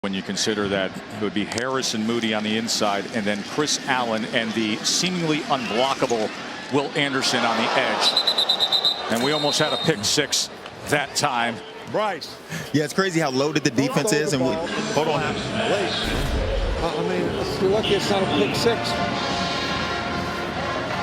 When you consider that it would be Harris and Moody on the inside, and then Chris Allen and the seemingly unblockable Will Anderson on the edge. And we almost had a pick six that time. Bryce. Yeah, it's crazy how loaded the defense is. And hold on. Wait. I mean, you're lucky it's not a pick six.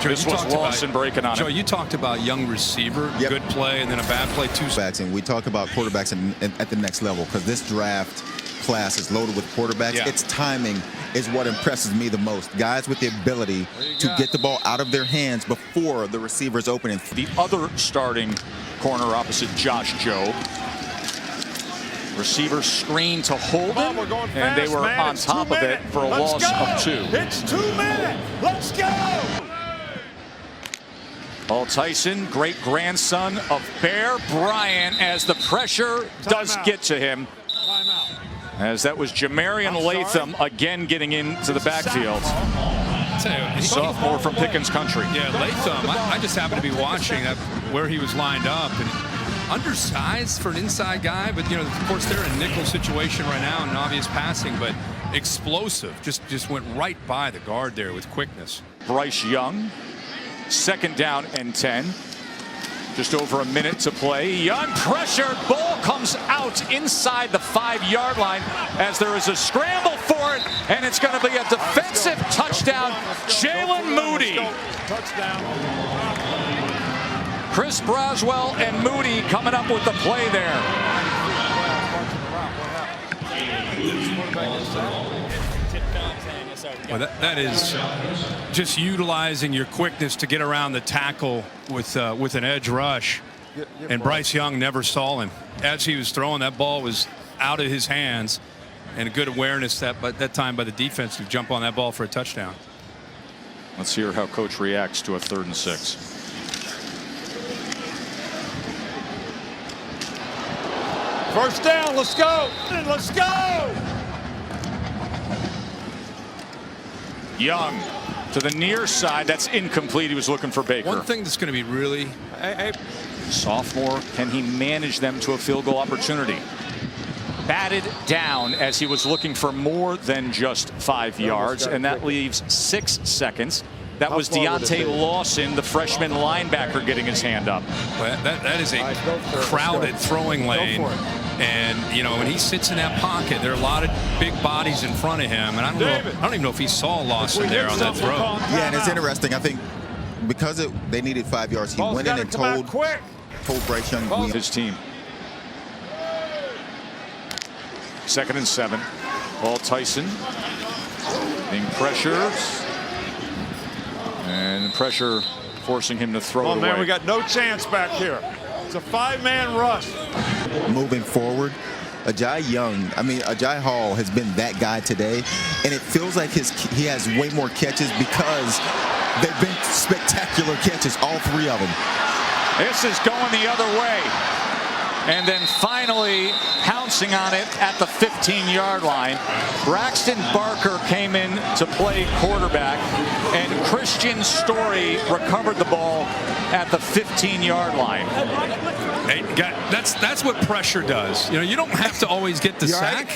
Joe, this was Lawson breaking on Joe, it. you talked about young receiver, good play, and then a bad play, two backs. And we talk about quarterbacks at the next level because this draft class is loaded with quarterbacks. Yeah. Its timing is what impresses me the most. Guys with the ability to get the ball out of their hands before the receiver's opening. The other starting corner opposite Josh Jobe. Receiver screen to Holden, and they were on top of it for a loss of 2. It's 2 minutes. Let's go. Paul Tyson, great grandson of Bear Bryant, as the pressure does get to him. As that was Jamarian Latham again getting into the backfield. Sophomore from Pickens Country. Yeah, Latham. I just happened to be watching where he was lined up, and undersized for an inside guy, but of course they're in a nickel situation right now, and obvious passing, but explosive. Just went right by the guard there with quickness. Bryce Young, 2nd down and 10. Just over a minute to play. Young pressured. Ball comes out inside the 5-yard line as there is a scramble for it, and it's going to be a defensive touchdown. Jalen Moody. Chris Braswell and Moody coming up with the play there. Well, that is just utilizing your quickness to get around the tackle with an edge rush. And Bryce Young never saw him. As he was throwing, that ball was out of his hands, and a good awareness that time by the defense to jump on that ball for a touchdown. Let's hear how coach reacts to a 3rd and 6. First down. Let's go. Let's go. Young to the near side. That's incomplete. He was looking for Baker. One thing that's going to be really sophomore, can he manage them to a field goal opportunity? Batted down as he was looking for more than just 5 yards, and that leaves 6 seconds. That was Deontay Lawson, the freshman linebacker, getting his hand up. Well, that is a crowded throwing lane. And when he sits in that pocket, there are a lot of big bodies in front of him, and I don't even know if he saw Lawson there on that throw. Yeah, and it's interesting. I think because they needed 5 yards, he went in and told Bryce Young his team. 2nd and 7. Paul Tyson being pressured, and pressure forcing him to throw it away. Man, we got no chance back here. It's a 5-man rush. Moving forward, Ajay Hall has been that guy today, and it feels like he has way more catches because they've been spectacular catches, all 3 of them. This is going the other way. And then finally pouncing on it at the 15-yard line. Braxton Barker came in to play quarterback, and Christian Story recovered the ball at the 15-yard line. Hey, that's what pressure does. You don't have to always get the sack.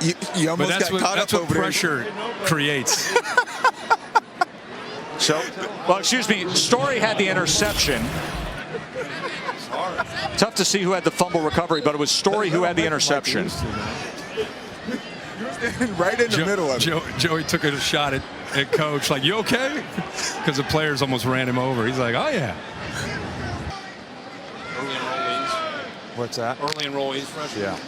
Right. You almost got caught up over there. Pressure creates. Excuse me, Story had the interception. Tough to see who had the fumble recovery, but it was Story who had the interception. Right in the middle of it. Joey took a shot at coach, like, you okay? Because the players almost ran him over. He's like, oh, yeah. Early enrollees. What's that? Early enrollees, freshmen. Yeah.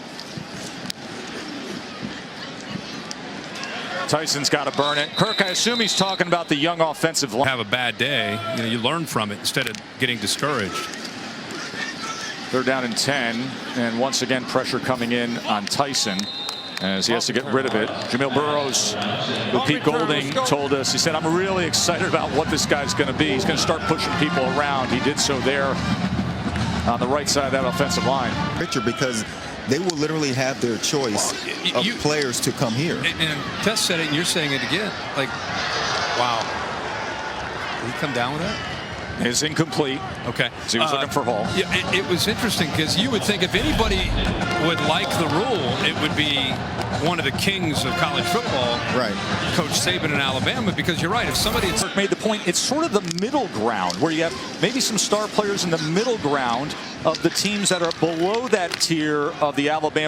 Tyson's got to burn it. Kirk, I assume he's talking about the young offensive line. Have a bad day, you learn from it instead of getting discouraged. 3rd down and 10, and once again pressure coming in on Tyson as he has to get rid of it. Jamil Burrows, who Pete Golding told us, he said, I'm really excited about what this guy's going to be. He's going to start pushing people around. He did so there on the right side of that offensive line. Because they will literally have their choice of players to come here. And Tess said it, and you're saying it again. Like, wow. Did he come down with that? is incomplete. Okay. So he was looking for Hall. Yeah, it was interesting because you would think if anybody would like the rule, it would be one of the kings of college football, Right. Coach Saban in Alabama, because you're right. If somebody Kirk made the point, it's sort of the middle ground where you have maybe some star players in the middle ground of the teams that are below that tier of the Alabama